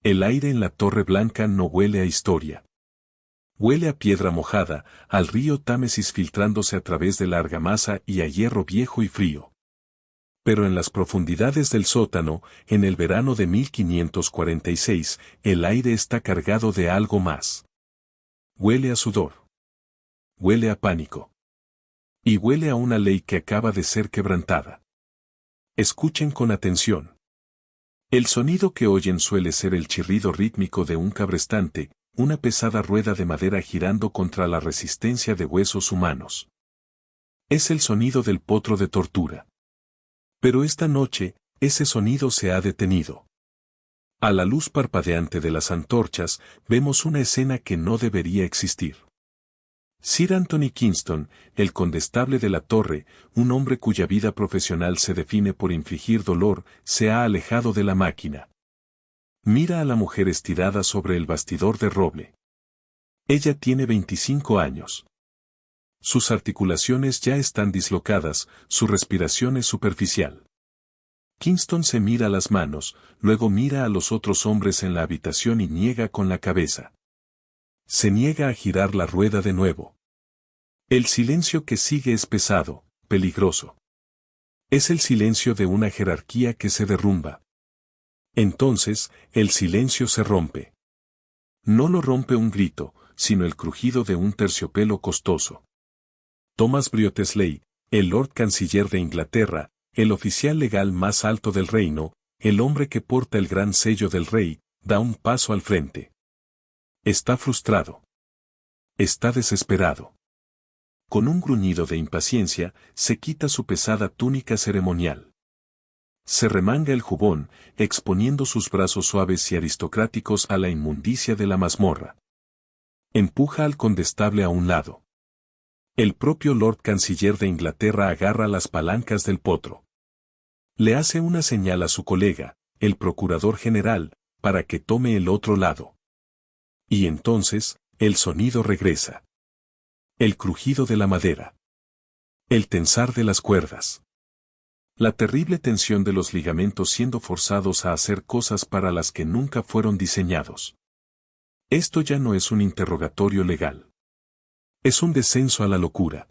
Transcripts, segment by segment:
El aire en la Torre Blanca no huele a historia. Huele a piedra mojada, al río Támesis filtrándose a través de la argamasa y a hierro viejo y frío. Pero en las profundidades del sótano, en el verano de 1546, el aire está cargado de algo más. Huele a sudor. Huele a pánico. Y huele a una ley que acaba de ser quebrantada. Escuchen con atención. El sonido que oyen suele ser el chirrido rítmico de un cabrestante, una pesada rueda de madera girando contra la resistencia de huesos humanos. Es el sonido del potro de tortura. Pero esta noche, ese sonido se ha detenido. A la luz parpadeante de las antorchas, vemos una escena que no debería existir. Sir Anthony Kingston, el condestable de la torre, un hombre cuya vida profesional se define por infligir dolor, se ha alejado de la máquina. Mira a la mujer estirada sobre el bastidor de roble. Ella tiene 25 años. Sus articulaciones ya están dislocadas, su respiración es superficial. Kingston se mira las manos, luego mira a los otros hombres en la habitación y niega con la cabeza. Se niega a girar la rueda de nuevo. El silencio que sigue es pesado, peligroso. Es el silencio de una jerarquía que se derrumba. Entonces, el silencio se rompe. No lo rompe un grito, sino el crujido de un terciopelo costoso. Thomas Wriothesley, el Lord Canciller de Inglaterra, el oficial legal más alto del reino, el hombre que porta el gran sello del rey, da un paso al frente. Está frustrado. Está desesperado. Con un gruñido de impaciencia, se quita su pesada túnica ceremonial. Se remanga el jubón, exponiendo sus brazos suaves y aristocráticos a la inmundicia de la mazmorra. Empuja al condestable a un lado. El propio Lord Canciller de Inglaterra agarra las palancas del potro. Le hace una señal a su colega, el Procurador General, para que tome el otro lado. Y entonces, el sonido regresa. El crujido de la madera. El tensar de las cuerdas. La terrible tensión de los ligamentos siendo forzados a hacer cosas para las que nunca fueron diseñados. Esto ya no es un interrogatorio legal. Es un descenso a la locura.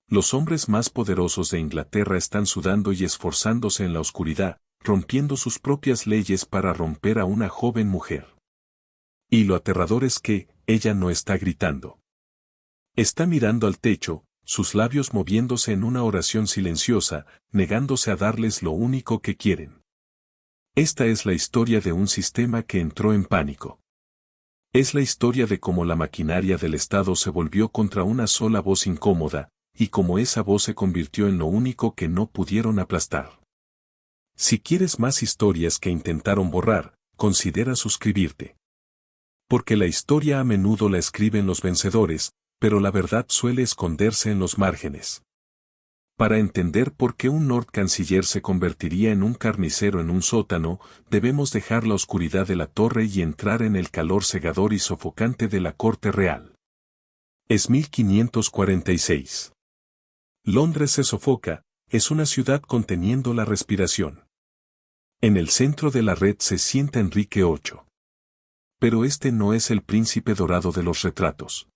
Los hombres más poderosos de Inglaterra están sudando y esforzándose en la oscuridad, rompiendo sus propias leyes para romper a una joven mujer. Y lo aterrador es que, ella no está gritando. Está mirando al techo, sus labios moviéndose en una oración silenciosa, negándose a darles lo único que quieren. Esta es la historia de un sistema que entró en pánico. Es la historia de cómo la maquinaria del Estado se volvió contra una sola voz incómoda, y cómo esa voz se convirtió en lo único que no pudieron aplastar. Si quieres más historias que intentaron borrar, considera suscribirte. Porque la historia a menudo la escriben los vencedores, pero la verdad suele esconderse en los márgenes. Para entender por qué un Lord Canciller se convertiría en un carnicero en un sótano, debemos dejar la oscuridad de la torre y entrar en el calor cegador y sofocante de la corte real. Es 1546. Londres se sofoca, es una ciudad conteniendo la respiración. En el centro de la red se sienta Enrique VIII. Pero este no es el príncipe dorado de los retratos.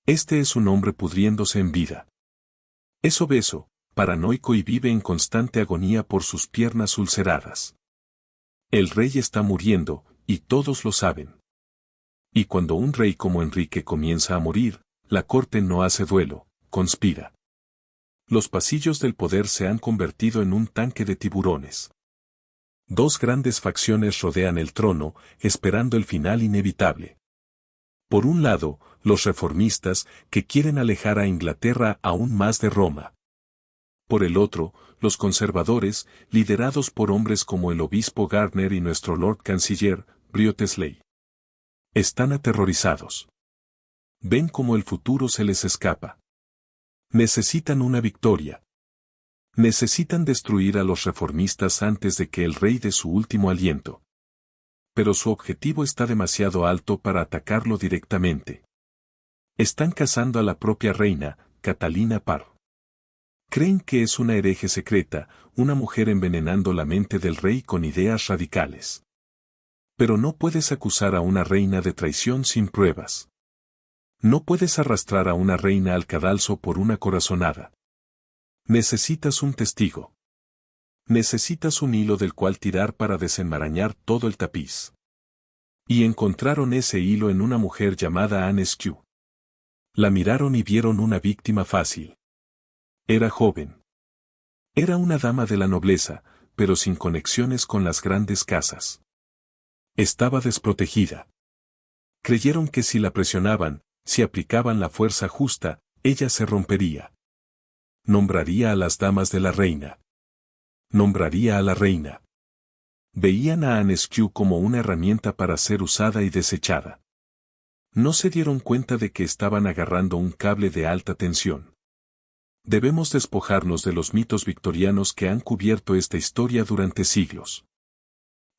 Este es un hombre pudriéndose en vida. Es obeso, paranoico y vive en constante agonía por sus piernas ulceradas. El rey está muriendo, y todos lo saben. Y cuando un rey como Enrique comienza a morir, la corte no hace duelo, conspira. Los pasillos del poder se han convertido en un tanque de tiburones. Dos grandes facciones rodean el trono, esperando el final inevitable. Por un lado, los reformistas, que quieren alejar a Inglaterra aún más de Roma. Por el otro, los conservadores, liderados por hombres como el obispo Gardner y nuestro Lord Canciller, Wriothesley. Están aterrorizados. Ven cómo el futuro se les escapa. Necesitan una victoria. Necesitan destruir a los reformistas antes de que el rey dé su último aliento. Pero su objetivo está demasiado alto para atacarlo directamente. Están cazando a la propia reina, Catalina Parr. Creen que es una hereje secreta, una mujer envenenando la mente del rey con ideas radicales. Pero no puedes acusar a una reina de traición sin pruebas. No puedes arrastrar a una reina al cadalso por una corazonada. Necesitas un testigo. Necesitas un hilo del cual tirar para desenmarañar todo el tapiz. Y encontraron ese hilo en una mujer llamada Anne Askew. La miraron y vieron una víctima fácil. Era joven. Era una dama de la nobleza, pero sin conexiones con las grandes casas. Estaba desprotegida. Creyeron que si la presionaban, si aplicaban la fuerza justa, ella se rompería. Nombraría a las damas de la reina. Nombraría a la reina. Veían a Anne Askew como una herramienta para ser usada y desechada. No se dieron cuenta de que estaban agarrando un cable de alta tensión. Debemos despojarnos de los mitos victorianos que han cubierto esta historia durante siglos.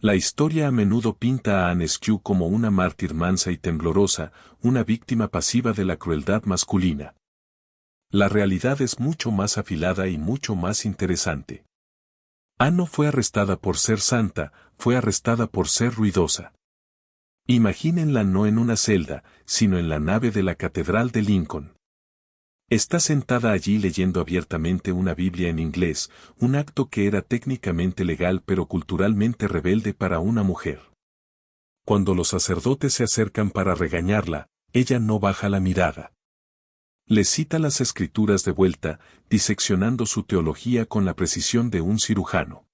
La historia a menudo pinta a Anne Askew como una mártir mansa y temblorosa, una víctima pasiva de la crueldad masculina. La realidad es mucho más afilada y mucho más interesante. Anne no fue arrestada por ser santa, fue arrestada por ser ruidosa. Imagínenla no en una celda, sino en la nave de la Catedral de Lincoln. Está sentada allí leyendo abiertamente una Biblia en inglés, un acto que era técnicamente legal pero culturalmente rebelde para una mujer. Cuando los sacerdotes se acercan para regañarla, ella no baja la mirada. Les cita las escrituras de vuelta, diseccionando su teología con la precisión de un cirujano.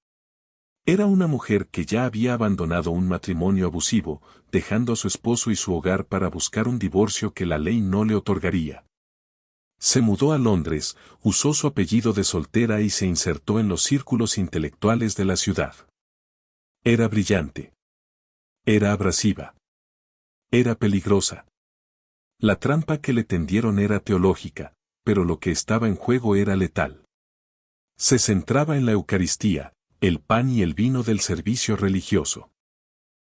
Era una mujer que ya había abandonado un matrimonio abusivo, dejando a su esposo y su hogar para buscar un divorcio que la ley no le otorgaría. Se mudó a Londres, usó su apellido de soltera y se insertó en los círculos intelectuales de la ciudad. Era brillante. Era abrasiva. Era peligrosa. La trampa que le tendieron era teológica, pero lo que estaba en juego era letal. Se centraba en la Eucaristía, el pan y el vino del servicio religioso.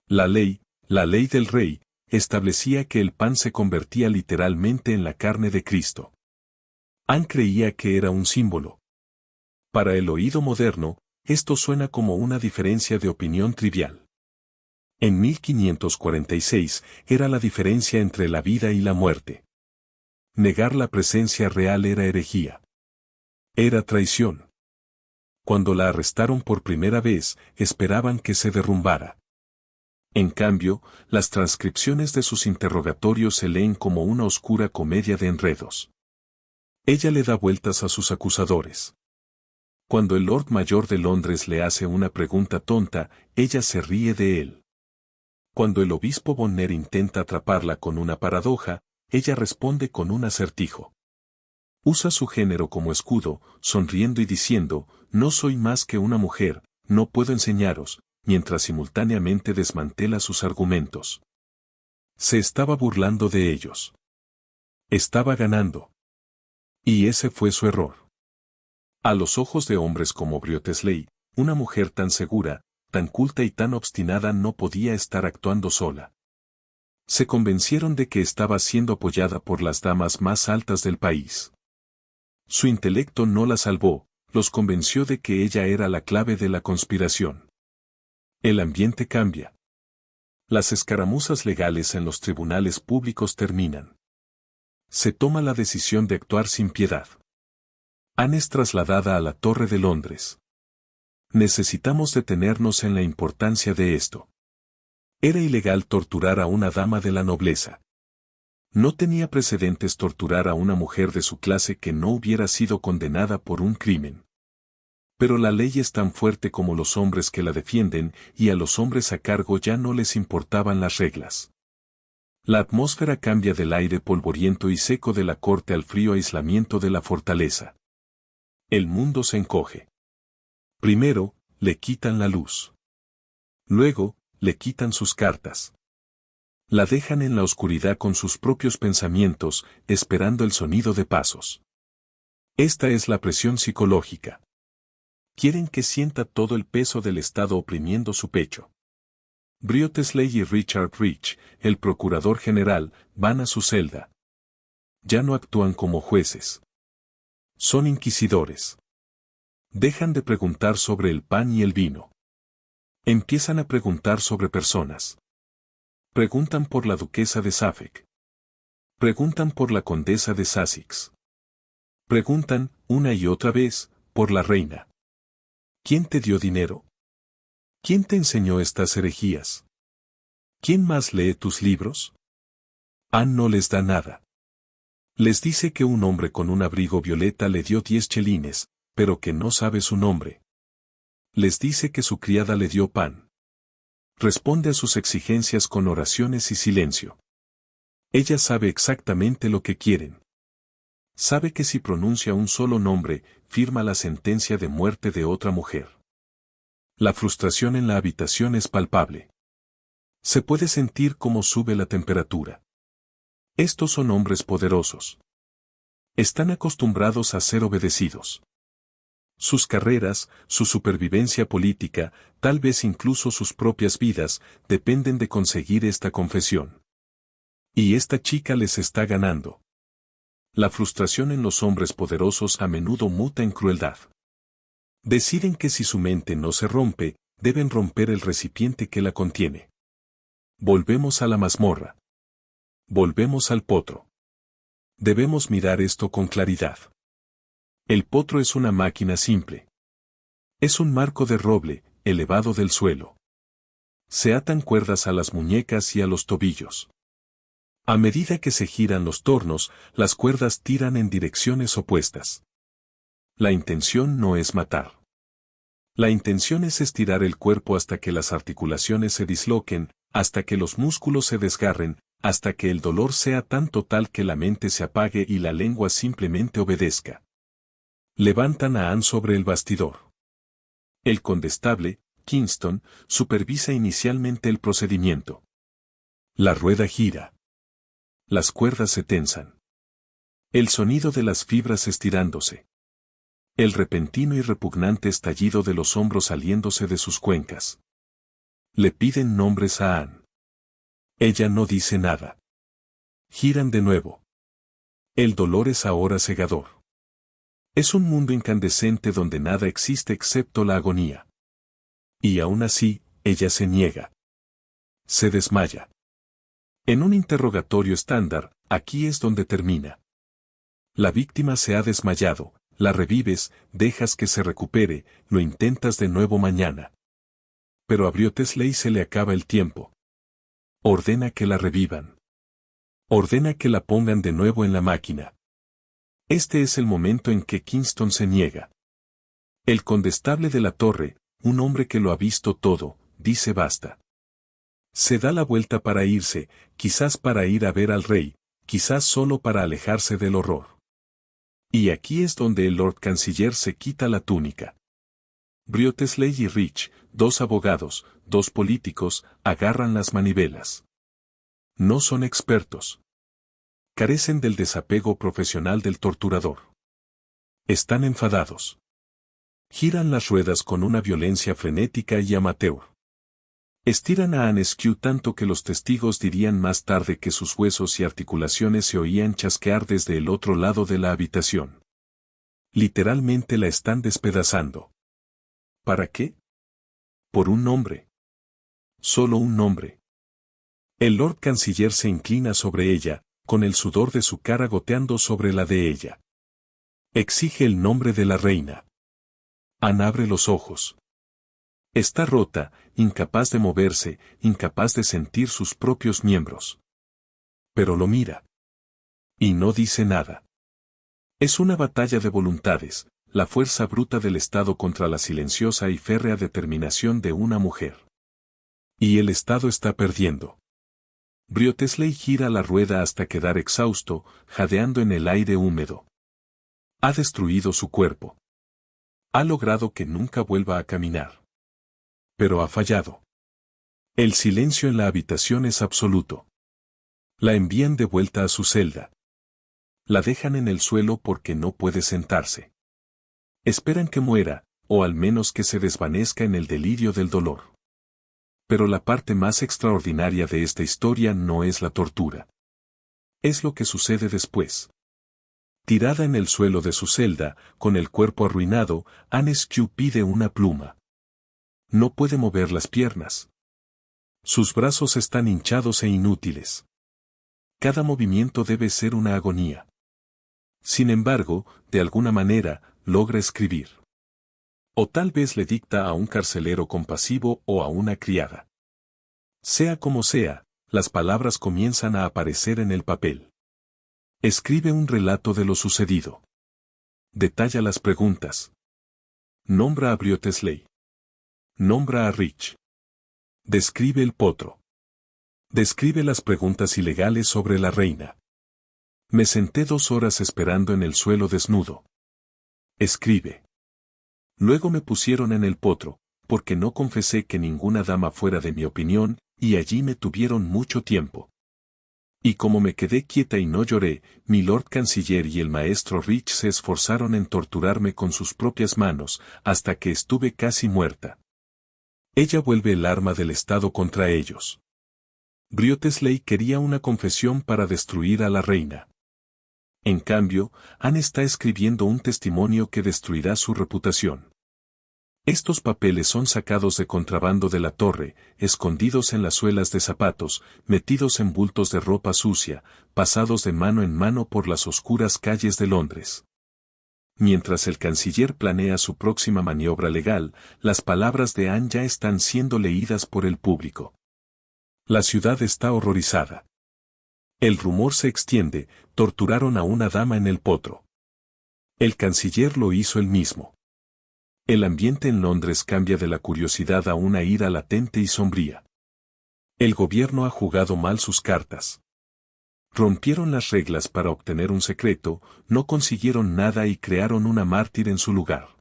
La ley del rey, establecía que el pan se convertía literalmente en la carne de Cristo. Anne creía que era un símbolo. Para el oído moderno, esto suena como una diferencia de opinión trivial. En 1546 era la diferencia entre la vida y la muerte. Negar la presencia real era herejía. Era traición. Cuando la arrestaron por primera vez, esperaban que se derrumbara. En cambio, las transcripciones de sus interrogatorios se leen como una oscura comedia de enredos. Ella le da vueltas a sus acusadores. Cuando el Lord Mayor de Londres le hace una pregunta tonta, ella se ríe de él. Cuando el obispo Bonner intenta atraparla con una paradoja, ella responde con un acertijo. Usa su género como escudo, sonriendo y diciendo, no soy más que una mujer, no puedo enseñaros, mientras simultáneamente desmantela sus argumentos. Se estaba burlando de ellos. Estaba ganando. Y ese fue su error. A los ojos de hombres como Wriothesley, una mujer tan segura, tan culta y tan obstinada no podía estar actuando sola. Se convencieron de que estaba siendo apoyada por las damas más altas del país. Su intelecto no la salvó, los convenció de que ella era la clave de la conspiración. El ambiente cambia. Las escaramuzas legales en los tribunales públicos terminan. Se toma la decisión de actuar sin piedad. Anne es trasladada a la Torre de Londres. Necesitamos detenernos en la importancia de esto. Era ilegal torturar a una dama de la nobleza. No tenía precedentes torturar a una mujer de su clase que no hubiera sido condenada por un crimen. Pero la ley es tan fuerte como los hombres que la defienden, y a los hombres a cargo ya no les importaban las reglas. La atmósfera cambia del aire polvoriento y seco de la corte al frío aislamiento de la fortaleza. El mundo se encoge. Primero, le quitan la luz. Luego, le quitan sus cartas. La dejan en la oscuridad con sus propios pensamientos, esperando el sonido de pasos. Esta es la presión psicológica. Quieren que sienta todo el peso del Estado oprimiendo su pecho. Wriothesley y Richard Rich, el procurador general, van a su celda. Ya no actúan como jueces. Son inquisidores. Dejan de preguntar sobre el pan y el vino. Empiezan a preguntar sobre personas. Preguntan por la duquesa de Suffolk. Preguntan por la condesa de Sussex. Preguntan, una y otra vez, por la reina. ¿Quién te dio dinero? ¿Quién te enseñó estas herejías? ¿Quién más lee tus libros? Anne no les da nada. Les dice que un hombre con un abrigo violeta le dio 10 chelines, pero que no sabe su nombre. Les dice que su criada le dio pan. Responde a sus exigencias con oraciones y silencio. Ella sabe exactamente lo que quieren. Sabe que si pronuncia un solo nombre, firma la sentencia de muerte de otra mujer. La frustración en la habitación es palpable. Se puede sentir cómo sube la temperatura. Estos son hombres poderosos. Están acostumbrados a ser obedecidos. Sus carreras, su supervivencia política, tal vez incluso sus propias vidas, dependen de conseguir esta confesión. Y esta chica les está ganando. La frustración en los hombres poderosos a menudo muta en crueldad. Deciden que si su mente no se rompe, deben romper el recipiente que la contiene. Volvemos a la mazmorra. Volvemos al potro. Debemos mirar esto con claridad. El potro es una máquina simple. Es un marco de roble, elevado del suelo. Se atan cuerdas a las muñecas y a los tobillos. A medida que se giran los tornos, las cuerdas tiran en direcciones opuestas. La intención no es matar. La intención es estirar el cuerpo hasta que las articulaciones se disloquen, hasta que los músculos se desgarren, hasta que el dolor sea tan total que la mente se apague y la lengua simplemente obedezca. Levantan a Anne sobre el bastidor. El condestable, Kingston, supervisa inicialmente el procedimiento. La rueda gira. Las cuerdas se tensan. El sonido de las fibras estirándose. El repentino y repugnante estallido de los hombros saliéndose de sus cuencas. Le piden nombres a Anne. Ella no dice nada. Giran de nuevo. El dolor es ahora cegador. Es un mundo incandescente donde nada existe excepto la agonía. Y aún así, ella se niega. Se desmaya. En un interrogatorio estándar, aquí es donde termina. La víctima se ha desmayado, la revives, dejas que se recupere, lo intentas de nuevo mañana. Pero a Briotesley se le acaba el tiempo. Ordena que la revivan. Ordena que la pongan de nuevo en la máquina. Este es el momento en que Kingston se niega. El condestable de la torre, un hombre que lo ha visto todo, dice basta. Se da la vuelta para irse, quizás para ir a ver al rey, quizás solo para alejarse del horror. Y aquí es donde el Lord Canciller se quita la túnica. Briotesley y Rich, dos abogados, dos políticos, agarran las manivelas. No son expertos. Carecen del desapego profesional del torturador. Están enfadados. Giran las ruedas con una violencia frenética y amateur. Estiran a Anne Askew tanto que los testigos dirían más tarde que sus huesos y articulaciones se oían chasquear desde el otro lado de la habitación. Literalmente la están despedazando. ¿Para qué? Por un nombre. Solo un nombre. El Lord Canciller se inclina sobre ella, con el sudor de su cara goteando sobre la de ella. Exige el nombre de la reina. Anne abre los ojos. Está rota, incapaz de moverse, incapaz de sentir sus propios miembros. Pero lo mira. Y no dice nada. Es una batalla de voluntades, la fuerza bruta del Estado contra la silenciosa y férrea determinación de una mujer. Y el Estado está perdiendo. Briotesley gira la rueda hasta quedar exhausto, jadeando en el aire húmedo. Ha destruido su cuerpo. Ha logrado que nunca vuelva a caminar. Pero ha fallado. El silencio en la habitación es absoluto. La envían de vuelta a su celda. La dejan en el suelo porque no puede sentarse. Esperan que muera, o al menos que se desvanezca en el delirio del dolor. Pero la parte más extraordinaria de esta historia no es la tortura. Es lo que sucede después. Tirada en el suelo de su celda, con el cuerpo arruinado, Anne Askew pide una pluma. No puede mover las piernas. Sus brazos están hinchados e inútiles. Cada movimiento debe ser una agonía. Sin embargo, de alguna manera, logra escribir. O tal vez le dicta a un carcelero compasivo o a una criada. Sea como sea, las palabras comienzan a aparecer en el papel. Escribe un relato de lo sucedido. Detalla las preguntas. Nombra a Wriothesley. Nombra a Rich. Describe el potro. Describe las preguntas ilegales sobre la reina. Me senté 2 horas esperando en el suelo desnudo. Escribe. Luego me pusieron en el potro, porque no confesé que ninguna dama fuera de mi opinión, y allí me tuvieron mucho tiempo. Y como me quedé quieta y no lloré, mi Lord Canciller y el maestro Rich se esforzaron en torturarme con sus propias manos, hasta que estuve casi muerta. Ella vuelve el arma del Estado contra ellos. Wriothesley quería una confesión para destruir a la reina. En cambio, Anne está escribiendo un testimonio que destruirá su reputación. Estos papeles son sacados de contrabando de la torre, escondidos en las suelas de zapatos, metidos en bultos de ropa sucia, pasados de mano en mano por las oscuras calles de Londres. Mientras el canciller planea su próxima maniobra legal, las palabras de Anne ya están siendo leídas por el público. La ciudad está horrorizada. El rumor se extiende, torturaron a una dama en el potro. El canciller lo hizo él mismo. El ambiente en Londres cambia de la curiosidad a una ira latente y sombría. El gobierno ha jugado mal sus cartas. Rompieron las reglas para obtener un secreto, no consiguieron nada y crearon una mártir en su lugar.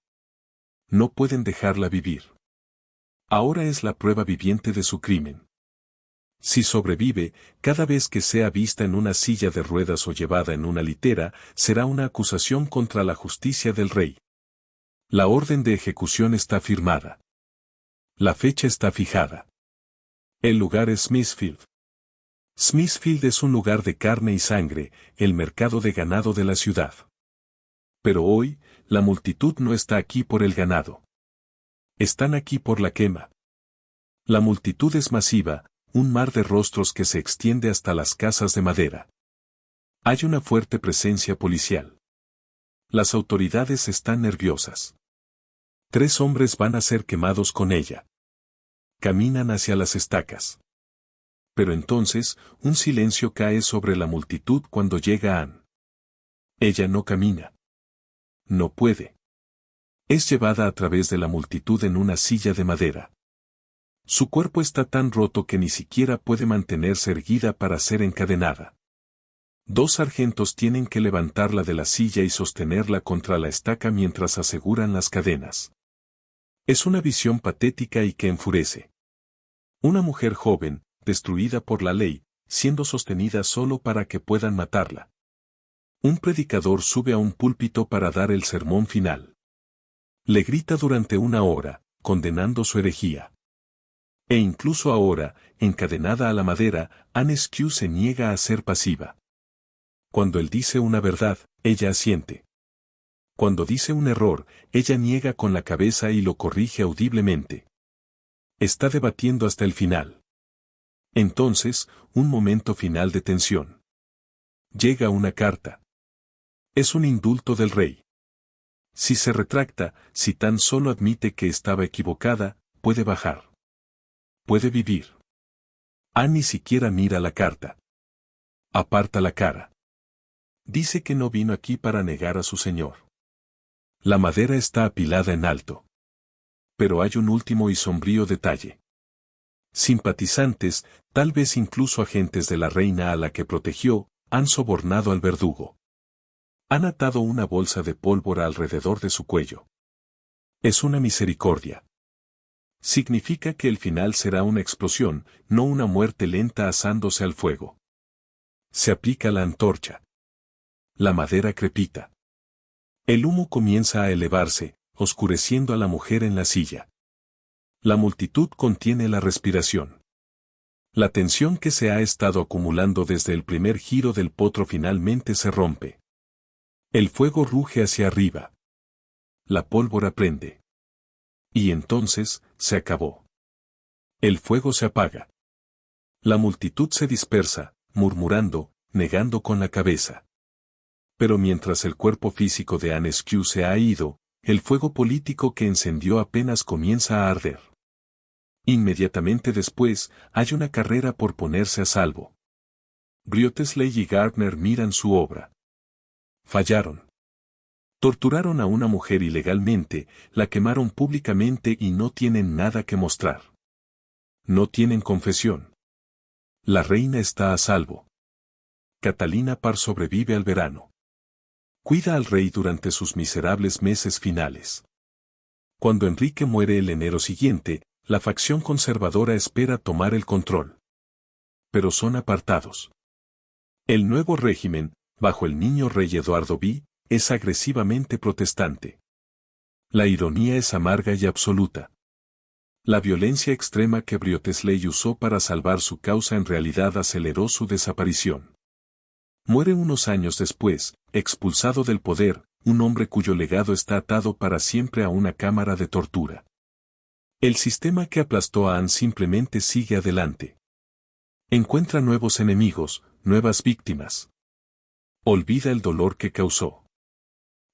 No pueden dejarla vivir. Ahora es la prueba viviente de su crimen. Si sobrevive, cada vez que sea vista en una silla de ruedas o llevada en una litera, será una acusación contra la justicia del rey. La orden de ejecución está firmada. La fecha está fijada. El lugar es Smithfield. Smithfield es un lugar de carne y sangre, el mercado de ganado de la ciudad. Pero hoy, la multitud no está aquí por el ganado. Están aquí por la quema. La multitud es masiva, un mar de rostros que se extiende hasta las casas de madera. Hay una fuerte presencia policial. Las autoridades están nerviosas. 3 hombres van a ser quemados con ella. Caminan hacia las estacas. Pero entonces, un silencio cae sobre la multitud cuando llega Anne. Ella no camina. No puede. Es llevada a través de la multitud en una silla de madera. Su cuerpo está tan roto que ni siquiera puede mantenerse erguida para ser encadenada. 2 sargentos tienen que levantarla de la silla y sostenerla contra la estaca mientras aseguran las cadenas. Es una visión patética y que enfurece. Una mujer joven, destruida por la ley, siendo sostenida solo para que puedan matarla. Un predicador sube a un púlpito para dar el sermón final. Le grita durante 1 hora, condenando su herejía. E incluso ahora, encadenada a la madera, Anne Askew se niega a ser pasiva. Cuando él dice una verdad, ella asiente. Cuando dice un error, ella niega con la cabeza y lo corrige audiblemente. Está debatiendo hasta el final. Entonces, un momento final de tensión. Llega una carta. Es un indulto del rey. Si se retracta, si tan solo admite que estaba equivocada, puede bajar. Puede vivir. Anne ni siquiera mira la carta. Aparta la cara. Dice que no vino aquí para negar a su señor. La madera está apilada en alto. Pero hay un último y sombrío detalle. Simpatizantes, tal vez incluso agentes de la reina a la que protegió, han sobornado al verdugo. Han atado una bolsa de pólvora alrededor de su cuello. Es una misericordia. Significa que el final será una explosión, no una muerte lenta asándose al fuego. Se aplica la antorcha. La madera crepita. El humo comienza a elevarse, oscureciendo a la mujer en la silla. La multitud contiene la respiración. La tensión que se ha estado acumulando desde el primer giro del potro finalmente se rompe. El fuego ruge hacia arriba. La pólvora prende. Y entonces, se acabó. El fuego se apaga. La multitud se dispersa, murmurando, negando con la cabeza. Pero mientras el cuerpo físico de Anne Askew se ha ido, el fuego político que encendió apenas comienza a arder. Inmediatamente después, hay una carrera por ponerse a salvo. Wriothesley y Gardner miran su obra. Fallaron. Torturaron a una mujer ilegalmente, la quemaron públicamente y no tienen nada que mostrar. No tienen confesión. La reina está a salvo. Catalina Parr sobrevive al verano. Cuida al rey durante sus miserables meses finales. Cuando Enrique muere el enero siguiente, la facción conservadora espera tomar el control. Pero son apartados. El nuevo régimen, bajo el niño rey Eduardo V, es agresivamente protestante. La ironía es amarga y absoluta. La violencia extrema que Wriothesley usó para salvar su causa en realidad aceleró su desaparición. Muere unos años después, expulsado del poder, un hombre cuyo legado está atado para siempre a una cámara de tortura. El sistema que aplastó a Anne simplemente sigue adelante. Encuentra nuevos enemigos, nuevas víctimas. Olvida el dolor que causó.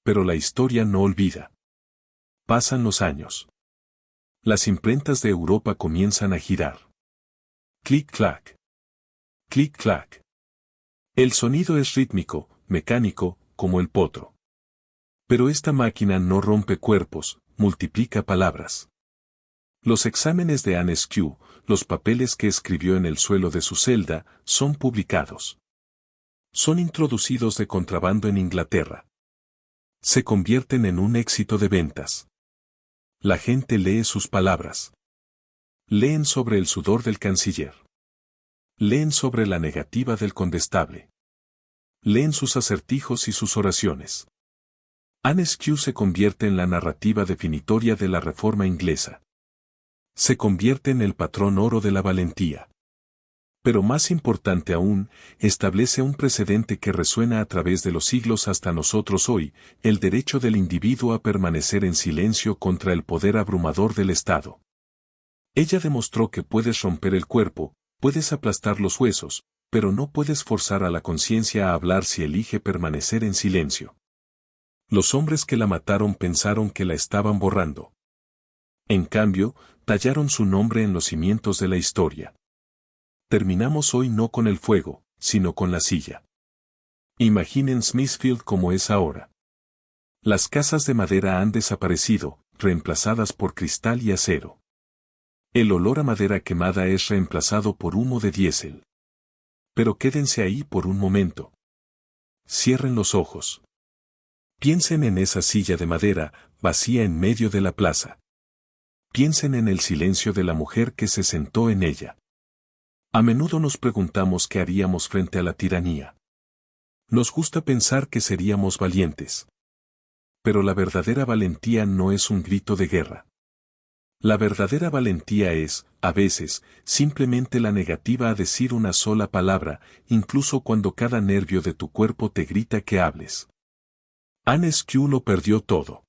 Pero la historia no olvida. Pasan los años. Las imprentas de Europa comienzan a girar. Clic-clac. Clic-clac. El sonido es rítmico, mecánico, como el potro. Pero esta máquina no rompe cuerpos, multiplica palabras. Los exámenes de Anne Askew, los papeles que escribió en el suelo de su celda, son publicados. Son introducidos de contrabando en Inglaterra. Se convierten en un éxito de ventas. La gente lee sus palabras. Leen sobre el sudor del canciller. Leen sobre la negativa del condestable. Leen sus acertijos y sus oraciones. Anne Askew se convierte en la narrativa definitoria de la Reforma inglesa. Se convierte en el patrón oro de la valentía. Pero más importante aún, establece un precedente que resuena a través de los siglos hasta nosotros hoy, el derecho del individuo a permanecer en silencio contra el poder abrumador del Estado. Ella demostró que puedes romper el cuerpo, puedes aplastar los huesos, pero no puedes forzar a la conciencia a hablar si elige permanecer en silencio. Los hombres que la mataron pensaron que la estaban borrando. En cambio, tallaron su nombre en los cimientos de la historia. Terminamos hoy no con el fuego, sino con la silla. Imaginen Smithfield como es ahora. Las casas de madera han desaparecido, reemplazadas por cristal y acero. El olor a madera quemada es reemplazado por humo de diésel. Pero quédense ahí por un momento. Cierren los ojos. Piensen en esa silla de madera, vacía en medio de la plaza. Piensen en el silencio de la mujer que se sentó en ella. A menudo nos preguntamos qué haríamos frente a la tiranía. Nos gusta pensar que seríamos valientes. Pero la verdadera valentía no es un grito de guerra. La verdadera valentía es, a veces, simplemente la negativa a decir una sola palabra, incluso cuando cada nervio de tu cuerpo te grita que hables. Anne Askew lo perdió todo.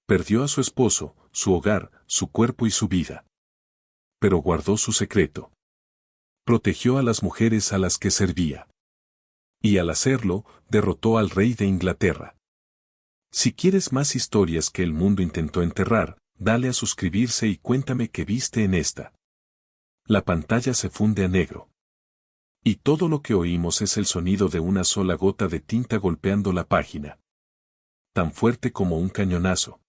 Perdió a su esposo, su hogar, su cuerpo y su vida. Pero guardó su secreto. Protegió a las mujeres a las que servía. Y al hacerlo, derrotó al rey de Inglaterra. Si quieres más historias que el mundo intentó enterrar, dale a suscribirse y cuéntame qué viste en esta. La pantalla se funde a negro. Y todo lo que oímos es el sonido de una sola gota de tinta golpeando la página. Tan fuerte como un cañonazo.